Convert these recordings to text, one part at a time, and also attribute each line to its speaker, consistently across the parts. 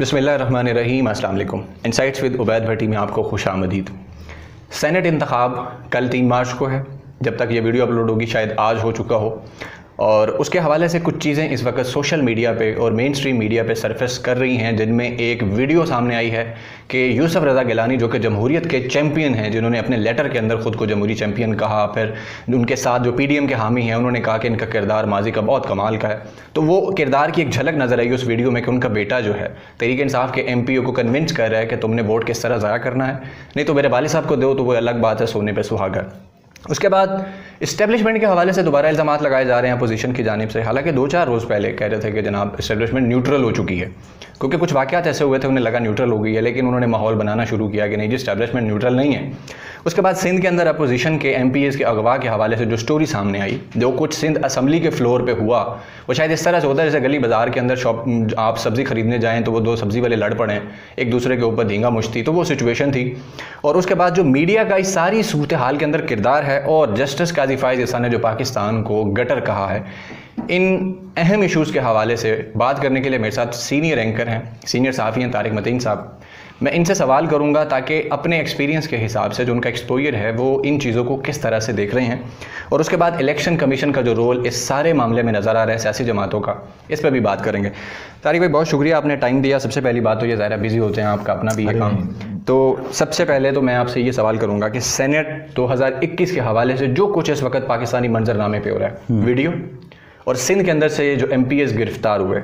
Speaker 1: बिस्मिल्लाहिर्रहमानिर्रहीम, अस्सलाम वालेकुम। इनसाइट्स विद उबैद भट्टी में आपको खुशामदीद। सेनेट इंतखाब कल 3 मार्च को है। जब तक ये वीडियो अपलोड होगी शायद आज हो चुका हो। और उसके हवाले से कुछ चीज़ें इस वक्त सोशल मीडिया पे और मेन स्ट्रीम मीडिया पे सरफेस कर रही हैं, जिनमें एक वीडियो सामने आई है कि यूसुफ रज़ा गिलानी जो कि जमहूरियत के चैम्पियन हैं, जिन्होंने अपने लेटर के अंदर ख़ुद को जमहूरी चैम्पियन कहा, फिर उनके साथ जो PDM के हामी हैं उन्होंने कहा कि इनका किरदार माजी का बहुत कमाल का है। तो वो किरदार की एक झलक नज़र आई उस वीडियो में कि उनका बेटा जो है तहरीक इंसाफ के MPO को कन्विंस कर रहा है कि तुमने वोट किस तरह ज़ाया करना है, नहीं तो मेरे वालिद साहब को दो, तो वो अलग बात है, सोने पर सुहागा। उसके बाद इस्टेब्लिशमेंट के हवाले से दोबारा इल्ज़ामात लगाए जा रहे हैं अपोजिशन की जानिब से। हालांकि 2-4 रोज़ पहले कह रहे थे कि जनाब इस्टेब्लिशमेंट न्यूट्रल हो चुकी है, क्योंकि कुछ वाक़यात ऐसे हुए थे उन्हें लगा न्यूट्रल हो गई है, लेकिन उन्होंने माहौल बनाना शुरू किया कि नहीं जी इस्टेब्लिशमेंट न्यूट्रल नहीं है। उसके बाद सिंध के अंदर अपोजिशन के MPs के अगवा के हवाले से जो स्टोरी सामने आई, जो कुछ सिंध असम्बली के फ्लोर पर हुआ, वो शायद इस तरह से होता है जैसे गली बाज़ार के अंदर शॉप आप सब्ज़ी खरीदने जाएँ तो वो 2 सब्ज़ी वाले लड़ पड़े एक दूसरे के ऊपर धींगा मुश्ती, तो वो सिचुएशन थी। और उसके बाद जो मीडिया का इस सारी सूरत हाल के अंदर किरदार है, और जस्टिस काजी फ़ाइज़ ईसा ने जो पाकिस्तान को गटर कहा है, इन अहम इशूज़ के हवाले से बात करने के लिए मेरे साथ सीनियर एंकर हैं, सीनियर सहाफ़ी हैं तारिक मतीन साहब। मैं इनसे सवाल करूंगा ताकि अपने एक्सपीरियंस के हिसाब से जो उनका एक्सपोजर है वो इन चीज़ों को किस तरह से देख रहे हैं, और उसके बाद इलेक्शन कमीशन का जो रोल इस सारे मामले में नज़र आ रहा है सियासी जमातों का, इस पर भी बात करेंगे। तारिक भाई बहुत शुक्रिया, आपने टाइम दिया। सबसे पहली बात तो ये ज़ाहिर बिज़ी होते हैं, आपका अपना भी ये काम। तो सबसे पहले तो मैं आपसे ये सवाल करूँगा कि सेनेट 2021 के हवाले से जो कुछ इस वक्त पाकिस्तानी मंजरनामे पे हो रहा है, वीडियो और सिंध के अंदर से जो MPs गिरफ्तार हुए,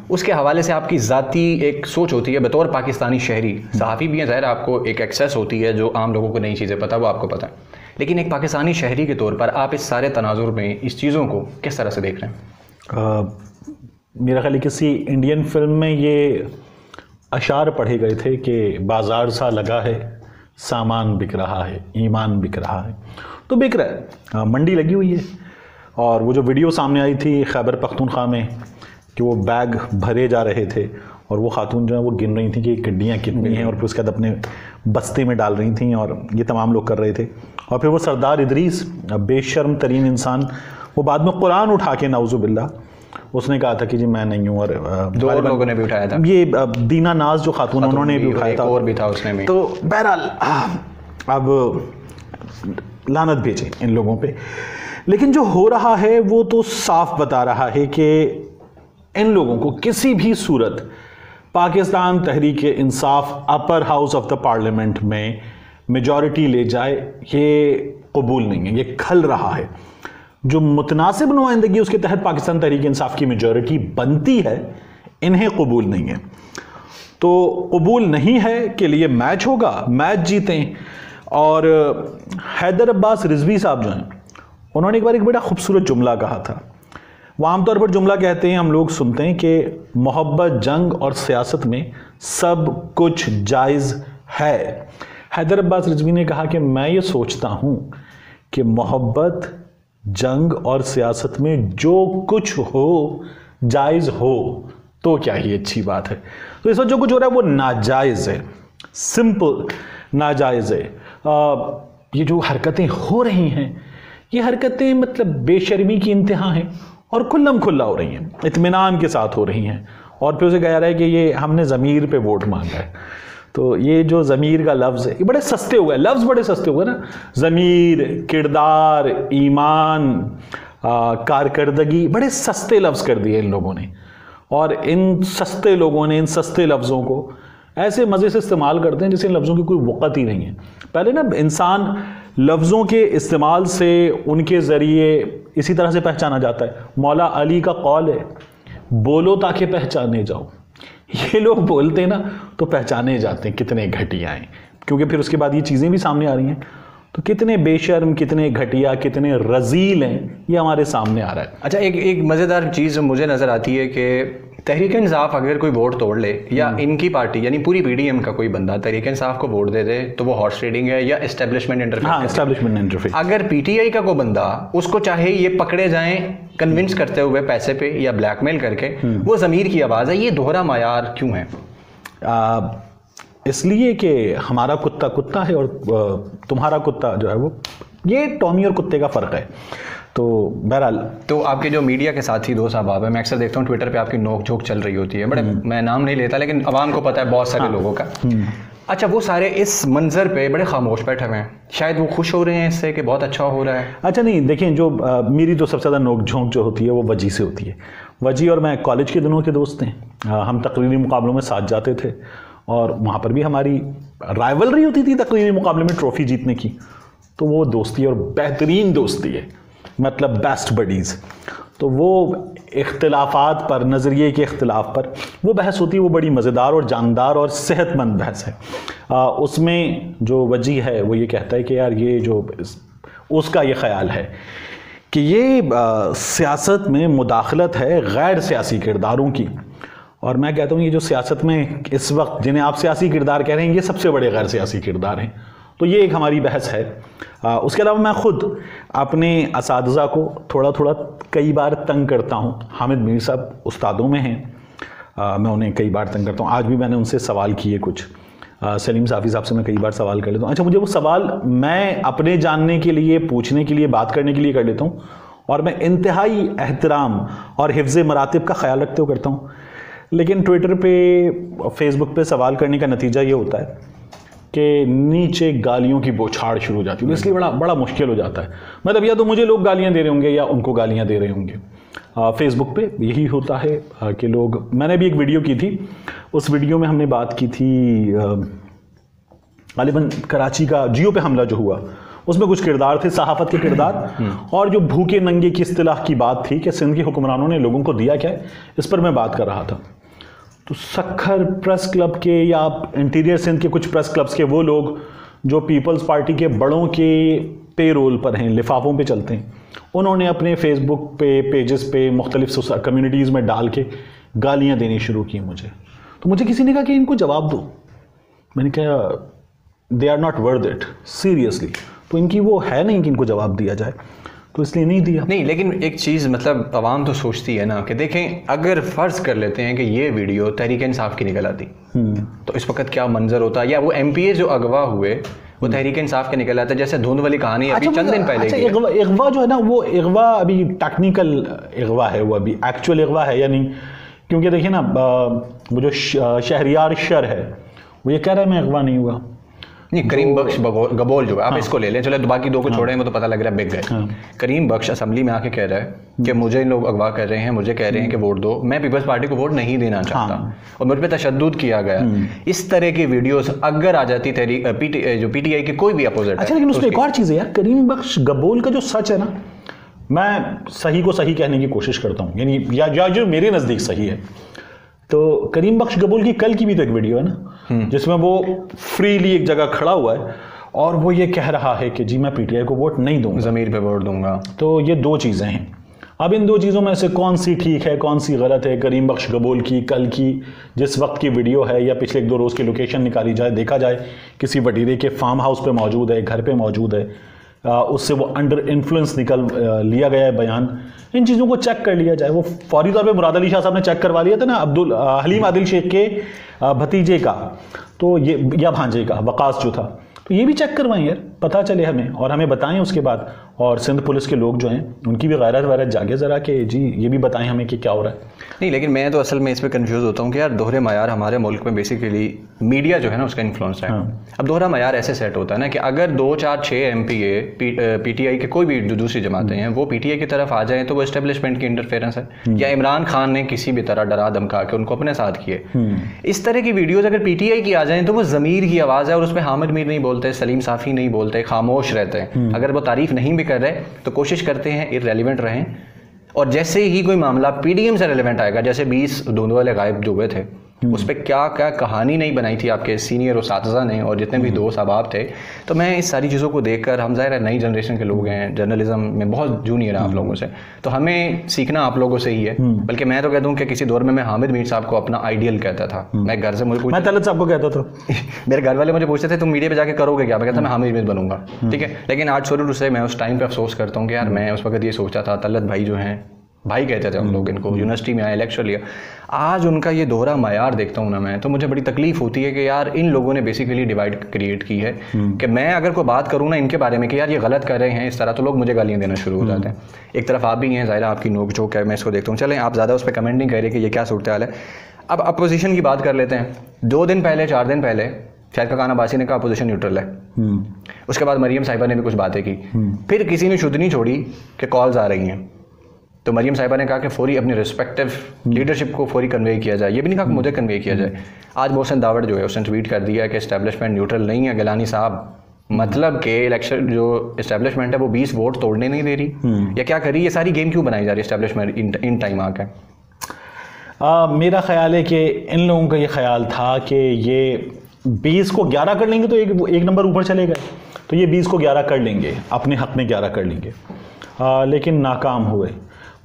Speaker 1: उसके हवाले से आपकी ज़ाती एक सोच होती है बतौर पाकिस्तानी शहरी, सहाफ़ी भी हैं, ज़ाहिर आपको एक एक्सेस होती है जो आम लोगों को नई चीज़ें पता, वो आपको पता है, लेकिन एक पाकिस्तानी शहरी के तौर पर आप इस सारे तनाजुर में इस चीज़ों को किस तरह से देख रहे हैं?
Speaker 2: मेरा ख्याल किसी इंडियन फिल्म में ये अशार पढ़े गए थे कि बाज़ार सा लगा है, सामान बिक रहा है, ईमान बिक रहा है। तो बिक रहा है, मंडी लगी हुई है। और वो जो वीडियो सामने आई थी खैबर पख्तूनख्वा में कि वो बैग भरे जा रहे थे और वो खातून जो है वो गिन रही थी कि गड्डियाँ कितनी हैं, और फिर उसके बाद अपने बस्ते में डाल रही थी, और ये तमाम लोग कर रहे थे। और फिर वो सरदार इदरीस, बेशर्म तरीन इंसान, वो बाद में कुरान उठा के नाउज़ुबिल्लाह उसने कहा था कि जी मैं नहीं हूँ, और
Speaker 1: 2 लोगों ने भी उठाया था,
Speaker 2: ये दीना नाज जो खातून उन्होंने भी उठाया था,
Speaker 1: और भी था उसने भी।
Speaker 2: तो बहरहाल अब लानत भेजें इन लोगों पे। लेकिन जो हो रहा है वो तो साफ बता रहा है कि इन लोगों को किसी भी सूरत Pakistan Tehreek Insaf upper house of the parliament में मेजॉरिटी ले जाए, ये कबूल नहीं है, ये खल रहा है। जो मुतनासिब नुमाइंदगी उसके तहत पाकिस्तान तहरीक इंसाफ की मेजॉरिटी बनती है, इन्हें कबूल नहीं है। तो कबूल नहीं है के लिए मैच होगा, मैच जीतें। और हैदर अब्बास रिजवी साहब जो हैं, उन्होंने एक बार एक बड़ा खूबसूरत जुमला कहा था। वो आमतौर पर जुमला कहते हैं, हम लोग सुनते हैं कि मोहब्बत, जंग और सियासत में सब कुछ जायज़ है। हैदर अब्बास रिजवी ने कहा कि मैं ये सोचता हूँ कि मोहब्बत, जंग और सियासत में जो कुछ हो जायज़ हो तो क्या ही अच्छी बात है। तो इस वक्त जो कुछ हो रहा है वो नाजायज़ है, सिंपल नाजायज़ है। ये जो हरकतें हो रही हैं, ये हरकतें मतलब बेशर्मी की इंतहा हैं और खुल्लम खुल्ला हो रही हैं, इत्मीनान के साथ हो रही हैं। और फिर उसे कह रहा है कि ये हमने ज़मीर पे वोट मांगा है। तो ये जो ज़मीर का लफ्ज़ है, ये बड़े सस्ते हो गए, लफ्ज़ बड़े सस्ते हो गए ना। ज़मीर, किरदार, ईमान, कारकर्दगी, बड़े सस्ते लफ्ज़ कर दिए इन लोगों ने। और इन सस्ते लोगों ने इन सस्ते लफ्ज़ों को ऐसे मज़े से इस्तेमाल करते हैं जैसे इन लफ्ज़ों की कोई वक़्त ही नहीं है। पहले ना इंसान लफ्ज़ों के इस्तेमाल से उनके ज़रिए इसी तरह से पहचाना जाता है। मौला अली का कौल है, बोलो ताकि पहचाने जाओ। ये लोग बोलते हैं ना तो पहचाने जाते हैं कितने घटिया हैं, क्योंकि फिर उसके बाद ये चीज़ें भी सामने आ रही हैं। तो कितने बेशर्म, कितने घटिया, कितने रजील हैं, ये हमारे सामने आ रहा है।
Speaker 1: अच्छा, एक मज़ेदार चीज़ मुझे नज़र आती है कि तहरीक इंसाफ अगर कोई वोट तोड़ ले, या इनकी पार्टी यानी पूरी PDM का कोई बंदा तहरीक इंसाफ को वोट दे दे, तो वो हॉर्स ट्रेडिंग है या एस्टेब्लिशमेंट इंटरफेरेंस।
Speaker 2: हाँ, एस्टेब्लिशमेंट इंटरफेरेंस।
Speaker 1: अगर PTI का कोई बंदा, उसको चाहे ये पकड़े जाएं कन्विंस करते हुए पैसे पे या ब्लैकमेल करके, वो ज़मीर की आवाज़ है, ये दोहरा मायार क्यों है?
Speaker 2: इसलिए कि हमारा कुत्ता कुत्ता है और तुम्हारा कुत्ता जो है वो, ये टॉमी और कुत्ते का फ़र्क है। तो बहरहाल,
Speaker 1: तो आपके जो मीडिया के साथी दोस्त अहबाब है, मैं अक्सर देखता हूँ ट्विटर पे आपकी नोक झोंक चल रही होती है, बड़े मैं नाम नहीं लेता लेकिन आवाम को पता है बहुत सारे लोगों का। अच्छा, वो सारे इस मंजर पे बड़े खामोश बैठे हुए हैं, शायद वो खुश हो रहे हैं इससे कि बहुत अच्छा हो रहा है।
Speaker 2: अच्छा नहीं, देखिए जो मेरी तो सबसे ज़्यादा नोक झोंक जो होती है वो वजी से होती है। वजी और मैं कॉलेज के दिनों के दोस्त हैं, हम तकरीरी मुकाबलों में साथ जाते थे और वहाँ पर भी हमारी राइवलरी होती थी तकरीरी मुकाबले में ट्रॉफ़ी जीतने की। तो वो दोस्ती और बेहतरीन दोस्ती है, मतलब बेस्ट बडीज़। तो वो इख्तिलाफ़ात पर, नज़रिए के इख्तिलाफ़ पर वो बहस होती है, वो बड़ी मज़ेदार और जानदार और सेहतमंद बहस है। उसमें जो वजी है वो ये कहता है कि यार ये जो उसका ये ख्याल है कि ये सियासत में मुदाखलत है गैर सियासी किरदारों की, और मैं कहता हूँ ये जो सियासत में इस वक्त जिन्हें आप सियासी किरदार कह रहे हैं ये सबसे बड़े गैर सियासी किरदार हैं। तो ये एक हमारी बहस है। उसके अलावा मैं ख़ुद अपने असातिज़ा को थोड़ा थोड़ा कई बार तंग करता हूँ। हामिद मीर साहब उस्तादों में हैं, मैं उन्हें कई बार तंग करता हूँ। आज भी मैंने उनसे सवाल किए कुछ, सलीम साफ़ी साहब से मैं कई बार सवाल कर लेता हूँ। अच्छा, मुझे वो सवाल मैं अपने जानने के लिए, पूछने के लिए, बात करने के लिए कर लेता हूँ और मैं इंतहाई एहतराम और हिफ्ज़ मरातिब का ख्याल रखते हुए करता हूँ। लेकिन ट्विटर पे, फेसबुक पे सवाल करने का नतीजा ये होता है कि नीचे गालियों की बौछार शुरू हो जाती है, इसलिए बड़ा मुश्किल हो जाता है। मतलब या तो मुझे लोग गालियाँ दे रहे होंगे या उनको गालियाँ दे रहे होंगे। फेसबुक पे यही होता है कि लोग, मैंने भी एक वीडियो की थी, उस वीडियो में हमने बात की थी गालिबन कराची का जियो पे हमला जो हुआ, उसमें कुछ किरदार थे, सहाफ़त के किरदार, और जो भूखे नंगे की इस्तिलाह की बात थी कि सिंध के हुक्मरानों ने लोगों को दिया क्या है, इस पर मैं बात कर रहा था। तो सखर प्रेस क्लब के या इंटीरियर सिंध के कुछ प्रेस क्लब्स के वो लोग जो पीपल्स पार्टी के बड़ों के पे रोल पर हैं, लिफाफों पे चलते हैं, उन्होंने अपने फेसबुक पे, पेजेस पे, मुख्तलिफ कम्युनिटीज़ में डाल के गालियाँ देनी शुरू की मुझे। तो मुझे किसी ने कहा कि इनको जवाब दो। मैंने कहा they are not worth it, seriously. तो इनकी वो है नहीं कि इनको जवाब दिया जाए, तो इसलिए नहीं दिया।
Speaker 1: नहीं, लेकिन एक चीज़ मतलब आवाम तो सोचती है ना कि देखें, अगर फ़र्ज़ कर लेते हैं कि ये वीडियो तहरीक इंसाफ की निकल आती तो इस वक्त क्या मंजर होता, या वो MPA जो अगवा हुए वो तहरीक इंसाफ के निकल आता, जैसे धुंध वाली कहानी अभी चंद दिन पहले।
Speaker 2: अच्छा, इगवा जो है ना, वो इगवा अभी टेक्निकल इगवा है, वो अभी एक्चुअल इगवा है या नहीं, क्योंकि देखिए ना, वो जो शहरियार शर है वो ये कह रहा है मैं इगवा नहीं हुआ।
Speaker 1: नहीं, करीम बख्श गबोल जो है, आप इसको ले लें, चलो बाकी दो को छोड़ें, वो तो पता लग रहा है बिक गए। करीम बख्श असेंबली में आके कह रहा है कि मुझे इन लोग अगवा कर रहे हैं, मुझे कह रहे हैं कि वोट दो, मैं पीपल्स पार्टी को वोट नहीं देना चाहता और मुझ पर तशद्दुद किया गया। इस तरह की वीडियोस अगर आ जाती जो PTI की कोई भी अपोजिट।
Speaker 2: अच्छा, लेकिन उसमें एक और चीज़ है यार, करीम बख्श गबोल का जो सच है ना, मैं सही को सही कहने की कोशिश करता हूँ, यानी या जो मेरे नज़दीक सही है। तो करीम बख्श गबोल की कल की भी तो एक वीडियो है ना, जिसमें वो फ्रीली एक जगह खड़ा हुआ है और वो ये कह रहा है कि जी मैं PTI को वोट नहीं दूंगा,
Speaker 1: ज़मीर पे वोट दूंगा।
Speaker 2: तो ये दो चीज़ें हैं। अब इन दो चीज़ों में से कौन सी ठीक है, कौन सी गलत है? करीम बख्श गबोल की कल की जिस वक्त की वीडियो है या पिछले 1-2 रोज़ की लोकेशन निकाली जाए, देखा जाए किसी वटीरे के फार्म हाउस पे मौजूद है, घर पे मौजूद है, उससे वो अंडर इन्फ्लुएंस निकल लिया गया है बयान, इन चीज़ों को चेक कर लिया जाए। वो फौरी तौर पे मुराद अली शाह साहब ने चेक करवा लिया था ना हलीम आदिल शेख के भतीजे का, तो ये या भांजे का, वकास जो था, तो ये भी चेक करवाएं यार, पता चले हमें और हमें बताएं उसके बाद। और सिंध पुलिस के लोग जो हैं उनकी भी गैरत वैरत जागे ज़रा कि जी ये भी बताएं हमें कि क्या हो रहा है।
Speaker 1: नहीं, लेकिन मैं तो असल में इस पर कंफ्यूज होता हूँ कि यार दोहरे मायार हमारे मुल्क में बेसिकली मीडिया जो है ना उसका इन्फ्लुएंस है। अब दोहरा मायार ऐसे सेट होता है ना कि अगर 2, 4, 6 MPA PTI के कोई भी जो दूसरी जमातें हैं वो PTI की तरफ आ जाएं तो वो एस्टेब्लिशमेंट की इंटरफेरेंस है, या इमरान खान ने किसी भी तरह डरा धमका के उनको अपने साथ किए। इस तरह की वीडियोज़ अगर PTI की आ जाएँ तो वो ज़मीर की आवाज़ है और उसमें हामिद मीर नहीं बोलते, सलीम साफ़ी नहीं बोलते, खामोश रहते हैं। अगर वो तारीफ़ नहीं भी कर रहे तो कोशिश करते हैं इररेलेवेंट रहें, और जैसे ही कोई मामला PDM से रेलेवेंट आएगा, जैसे 20 धुंध वाले गायब जो हुए थे, उस पर क्या क्या कहानी नहीं बनाई थी आपके सीनियर उस्ताज़ा ने और जितने भी दोस्त अहबाब थे। तो मैं इस सारी चीज़ों को देखकर, हम ज़ाहिर है नई जनरेशन के लोग हैं, जर्नलिज्म में बहुत जूनियर है आप लोगों से, तो हमें सीखना आप लोगों से ही है। बल्कि मैं तो कह दूँ कि किसी दौर में मैं हामिद मीर साहब को अपना आइडियल कहता था। मैं घर से
Speaker 2: मैं तलत साहब को कहता था
Speaker 1: मेरे घर वाले मुझे पूछते थे तुम मीडिया पे जाके करोगे क्या, मैं कहता मैं हामिद मीर बनूंगा, ठीक है। लेकिन आज शुरू से मैं उस टाइम पे अफसोस करता हूँ कि यार मैं उस वक्त ये सोचा था तलत भाई जो हैं भाई कहते थे हम लोग इनको, यूनिवर्सिटी में आए, लेक्चर लिया। आज उनका ये दोहरा मायार देखता हूँ ना मैं, तो मुझे बड़ी तकलीफ होती है कि यार इन लोगों ने बेसिकली डिवाइड क्रिएट की है कि मैं अगर कोई बात करूँ ना इनके बारे में कि यार ये गलत कर रहे हैं इस तरह, तो लोग मुझे गालियाँ देना शुरू हो जाते हैं। एक तरफ आप भी हैं, ज़ाहिरा आपकी नोक झोंक है, मैं इसको देखता हूँ। चलें, आप ज़्यादा उस पर कमेंट नहीं कर रहे कि ये क्या सूरत हाल है। अब अपोजिशन की बात कर लेते हैं। 2 दिन पहले 4 दिन पहले शायद खान अब्बासी ने कहा अपोजिशन न्यूट्रल है। उसके बाद मरियम साहिबा ने भी कुछ बातें की। फिर किसी ने शुद्ध नहीं छोड़ी कि कॉल्स आ रही हैं, तो मरियम साहिबा ने कहा कि फौरी अपनी रिस्पेक्टिव लीडरशिप को फौरी कन्वे किया जाए। ये भी नहीं कहा कि मुझे कन्वे किया जाए। आज मोहसिन दावड़ जो है उसने ट्वीट कर दिया है कि इस्टेब्लिशमेंट न्यूट्रल नहीं है। गिलानी साहब, मतलब कि इलेक्शन जो इस्टेब्लिशमेंट है वो 20 वोट तोड़ने नहीं दे रही या क्या करी? ये सारी गेम क्यों बनाई जा रही है इस्टेब्लिशमेंट इन टाइम आकर?
Speaker 2: मेरा ख्याल है कि इन लोगों का ये ख्याल था कि ये 20 को 11 कर लेंगे तो एक नंबर ऊपर चले गए, तो ये 20 को 11 कर लेंगे, अपने हक में 11 कर लेंगे। लेकिन नाकाम हुए।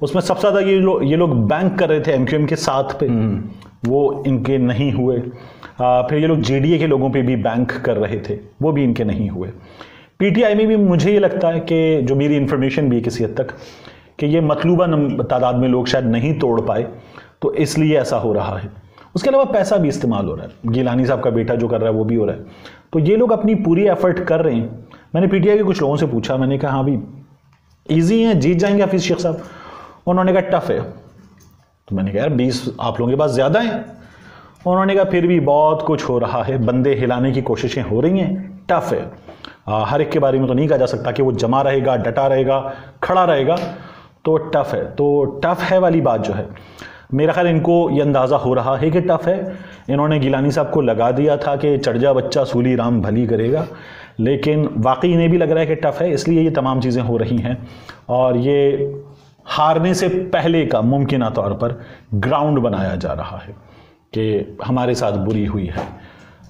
Speaker 2: उसमें सबसे ज़्यादा ये लोग बैंक कर रहे थे एमक्यूएम के साथ पे, वो इनके नहीं हुए। फिर ये लोग जेडीए के लोगों पे भी बैंक कर रहे थे, वो भी इनके नहीं हुए। पीटीआई में भी मुझे ये लगता है कि जो मेरी इन्फॉर्मेशन भी है किसी हद तक कि ये मतलूबा तादाद में लोग शायद नहीं तोड़ पाए, तो इसलिए ऐसा हो रहा है। उसके अलावा पैसा भी इस्तेमाल हो रहा है, गिलानी साहब का बेटा जो कर रहा है वो भी हो रहा है, तो ये लोग अपनी पूरी एफर्ट कर रहे हैं। मैंने पीटीआई के कुछ लोगों से पूछा, मैंने कहा हाँ भी ईजी है, जीत जाएंगे हफीज़ शेख साहब? उन्होंने कहा टफ है। तो मैंने कहा यार 20 आप लोगों के पास ज़्यादा हैं। उन्होंने कहा फिर भी बहुत कुछ हो रहा है, बंदे हिलाने की कोशिशें हो रही हैं, टफ है। हर एक के बारे में तो नहीं कहा जा सकता कि वो जमा रहेगा, डटा रहेगा, खड़ा रहेगा, तो टफ है। तो टफ है वाली बात जो है, मेरा ख्याल इनको ये अंदाज़ा हो रहा है कि टफ है। इन्होंने गिलानी साहब को लगा दिया था कि चढ़ जा बच्चा सूली राम भली करेगा, लेकिन वाकई इन्हें भी लग रहा है कि टफ है, इसलिए ये तमाम चीज़ें हो रही हैं। और ये हारने से पहले का मुमकिन तौर पर ग्राउंड बनाया जा रहा है कि हमारे साथ बुरी हुई है।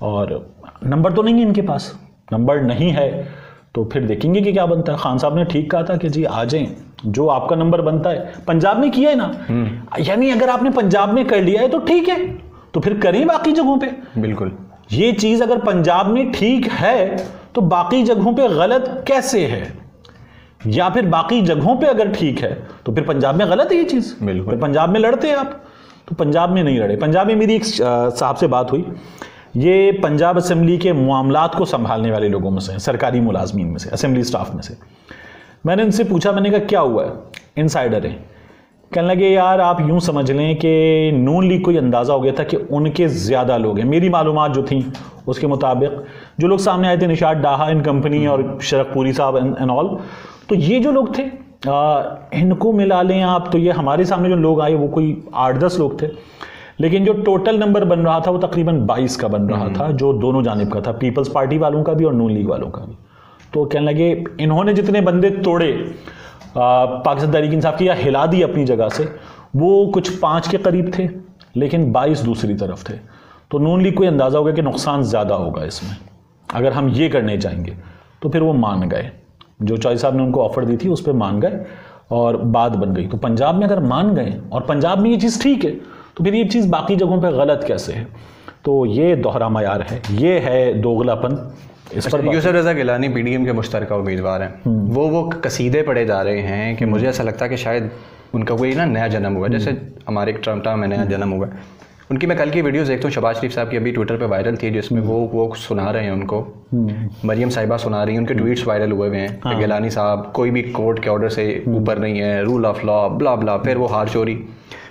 Speaker 2: और नंबर तो नहीं है इनके पास, नंबर नहीं है तो फिर देखेंगे कि क्या बनता है। खान साहब ने ठीक कहा था कि जी आ जाएं, जो आपका नंबर बनता है। पंजाब में किया है ना, यानी अगर आपने पंजाब में कर लिया है तो ठीक है, तो फिर करें बाकी जगहों पे।
Speaker 1: बिल्कुल,
Speaker 2: ये चीज अगर पंजाब में ठीक है तो बाकी जगहों पे गलत कैसे है? या फिर बाकी जगहों पे अगर ठीक है तो फिर पंजाब में गलत है ये चीज।
Speaker 1: बिल्कुल,
Speaker 2: फिर पंजाब में लड़ते हैं आप, तो पंजाब में नहीं लड़े। पंजाब में मेरी एक साहब से बात हुई, ये पंजाब असेंबली के मामलात को संभालने वाले लोगों में से, सरकारी मुलाजमीन में से, असेंबली स्टाफ में से। मैंने इनसे पूछा, मैंने कहा क्या हुआ है? इनसाइडर है। कहने लगे यार आप यूं समझ लें कि नून लीग को ये अंदाज़ा हो गया था कि उनके ज़्यादा लोग हैं। मेरी मालूमात जो थी उसके मुताबिक जो लोग सामने आए थे, निशात डाहा इन कंपनी और शरकपुरी साहब एंड ऑल, तो ये जो लोग थे इनको मिला लें आप तो ये हमारे सामने जो लोग आए वो कोई 8-10 लोग थे, लेकिन जो टोटल नंबर बन रहा था वो तकरीबन 22 का बन रहा था, जो दोनों जानिब का था, पीपल्स पार्टी वालों का भी और नून लीग वालों का भी। तो कहने लगे इन्होंने जितने बंदे तोड़े पाकिस्तान तहरीक इंसाफ की या हिला दी अपनी जगह से, वो कुछ 5 के करीब थे, लेकिन 22 दूसरी तरफ थे। तो नून लीग को ये अंदाज़ा हो गया कि नुकसान ज़्यादा होगा इसमें, अगर हम ये करने जाएंगे। तो फिर वो मान गए, जो चॉइस साहब ने उनको ऑफर दी थी उस पर मान गए और बात बन गई। तो पंजाब में अगर मान गए और पंजाब में ये चीज़ ठीक है, तो फिर ये चीज़ बाकी जगहों पे गलत कैसे है? तो ये दोहरा मयार है, ये है दोगलापन। इस पर
Speaker 1: यूसुफ रज़ा गिलानी पीडीएम के मुश्तरका उम्मीदवार हैं, वो कसीदे पढ़े जा रहे हैं कि मुझे ऐसा लगता है कि शायद उनका कोई ना नया जन्म हुआ, जैसे हमारे एक टर्म में नया जन्म हुआ। उनकी मैं कल की वीडियोस देखता हूँ, शहबाज शरीफ साहब की अभी ट्विटर पे वायरल थी, जिसमें वो सुना रहे हैं उनको, मरियम साहिबा सुना रही हैं, उनके ट्वीट्स वायरल हुए हुए हैं कि गिलानी साहब कोई भी कोर्ट के ऑर्डर से ऊपर नहीं है, रूल ऑफ लॉ ब्ला ब्ला, फिर वो हार चोरी,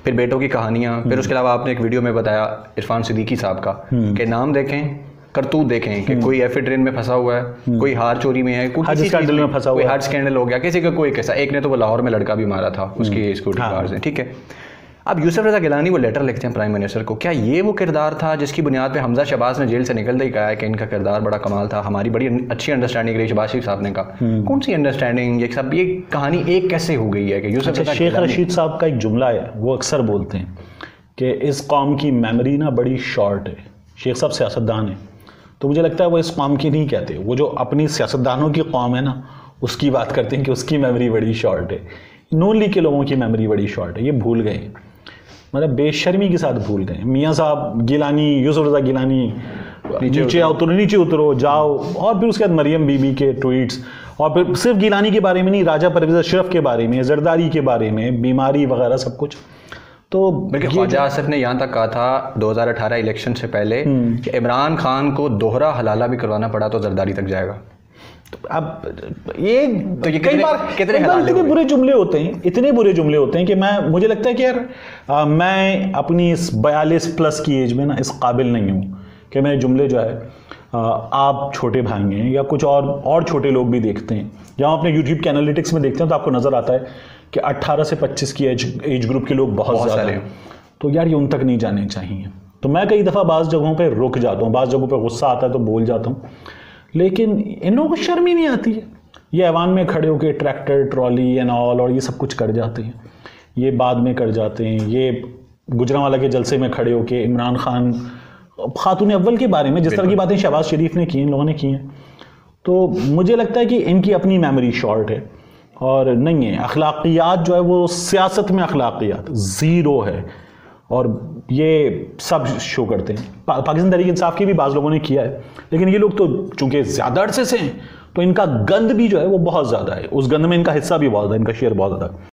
Speaker 1: फिर बेटों की कहानियाँ, फिर उसके अलावा आपने एक वीडियो में बताया इरफान सिद्दीकी साहब का कि नाम देखें, करतूत देखें कि कोई एफिड ट्रेन में फंसा हुआ है, कोई हार चोरी में है, कोई स्कैंडल में फंसा हुआ है, कोई हार्ट स्कैंडल हो गया, किसी का कोई कैसा, एक ने तो वो लाहौर में लड़का भी मारा था उसकी सिक्योरिटी गार्ड से, ठीक है। अब यूसुफ रज़ा गिलानी वो लेटर लिखते हैं प्राइम मिनिस्टर को, क्या ये वो किरदार था जिसकी बुनियाद पे हमजा शहबाज ने जेल से निकलते ही कहा है कि इनका किरदार बड़ा कमाल था, हमारी बड़ी अच्छी अंडरस्टैंडिंग रही? शहबाज शरीफ साहब ने कहा कौन सी अंडरस्टैंडिंग, ये सब ये कहानी एक कैसे हो गई है कि यूसुफ रज़ा
Speaker 2: शेख रशीद साहब का एक जुमला है, वो अक्सर बोलते हैं कि इस कौम की मेमोरी ना बड़ी शॉर्ट है। शेख साहब सियासतदान है, तो मुझे लगता है वो इस कौम की नहीं कहते, वो जो अपनी सियासतदानों की कौम है ना उसकी बात करते हैं कि उसकी मेमोरी बड़ी शॉर्ट है। नून लीग के लोगों की मेमोरी बड़ी शॉर्ट है, ये भूल गए, मतलब बेशर्मी के साथ भूल गए। मियाँ साहब गिलानी, यूसुफ रज़ा गिलानी नीचे उतरो जाओ, और फिर उसके बाद मरियम बीबी के ट्वीट्स और फिर सिर्फ गिलानी के बारे में नहीं, राजा परवेज अशरफ के बारे में, जरदारी के बारे में, बीमारी वगैरह सब कुछ। तो
Speaker 1: बल्कि ख्वाजा आसिफ ने यहाँ तक कहा था 2018 इलेक्शन से पहले कि इमरान खान को दोहरा हलाला भी करवाना पड़ा तो जरदारी तक जाएगा।
Speaker 2: अब ये
Speaker 1: तो ये
Speaker 2: कई बार इतने बुरे जुमले होते हैं, इतने बुरे जुमले होते हैं कि मुझे लगता है कि यार मैं अपनी इस 42+ की एज में ना इस काबिल नहीं हूँ कि मैं जुमले जो है आप छोटे भाई हैं या कुछ और छोटे लोग भी देखते हैं, जहाँ अपने यूट्यूब के एनालिटिक्स में देखते हैं तो आपको नज़र आता है कि 18 से 25 की एज ग्रुप के लोग बहुत ज़्यादा हैं। तो यार ये उन तक नहीं जाने चाहिए। तो मैं कई दफ़ा बाज़ जगहों पे रुक जाता हूँ, बाज़ जगहों पे गुस्सा आता है तो बोल जाता हूँ, लेकिन इन लोगों को शर्म ही नहीं आती है। ये ऐवान में खड़े होकर ट्रैक्टर ट्रॉली एंड ऑल और ये सब कुछ कर जाते हैं, ये बाद में कर जाते हैं। ये गुजरांवाला के जलसे में खड़े होकर इमरान खान खातून अव्वल के बारे में जिस तरह की बातें शहबाज शरीफ ने की, इन लोगों ने की हैं, तो मुझे लगता है कि इनकी अपनी मेमोरी शॉर्ट है और नहीं है। अखलाकियात जो है वो सियासत में अखलाकियात ज़ीरो है और ये सब शो करते हैं। पाकिस्तान तहरीक इंसाफ की भी बाज़ लोगों ने किया है, लेकिन ये लोग तो चूंकि ज़्यादा अरसे से हैं तो इनका गंद भी जो है वो बहुत ज़्यादा है, उस गंद में इनका हिस्सा भी बहुत ज़्यादा, इनका शेयर बहुत ज़्यादा।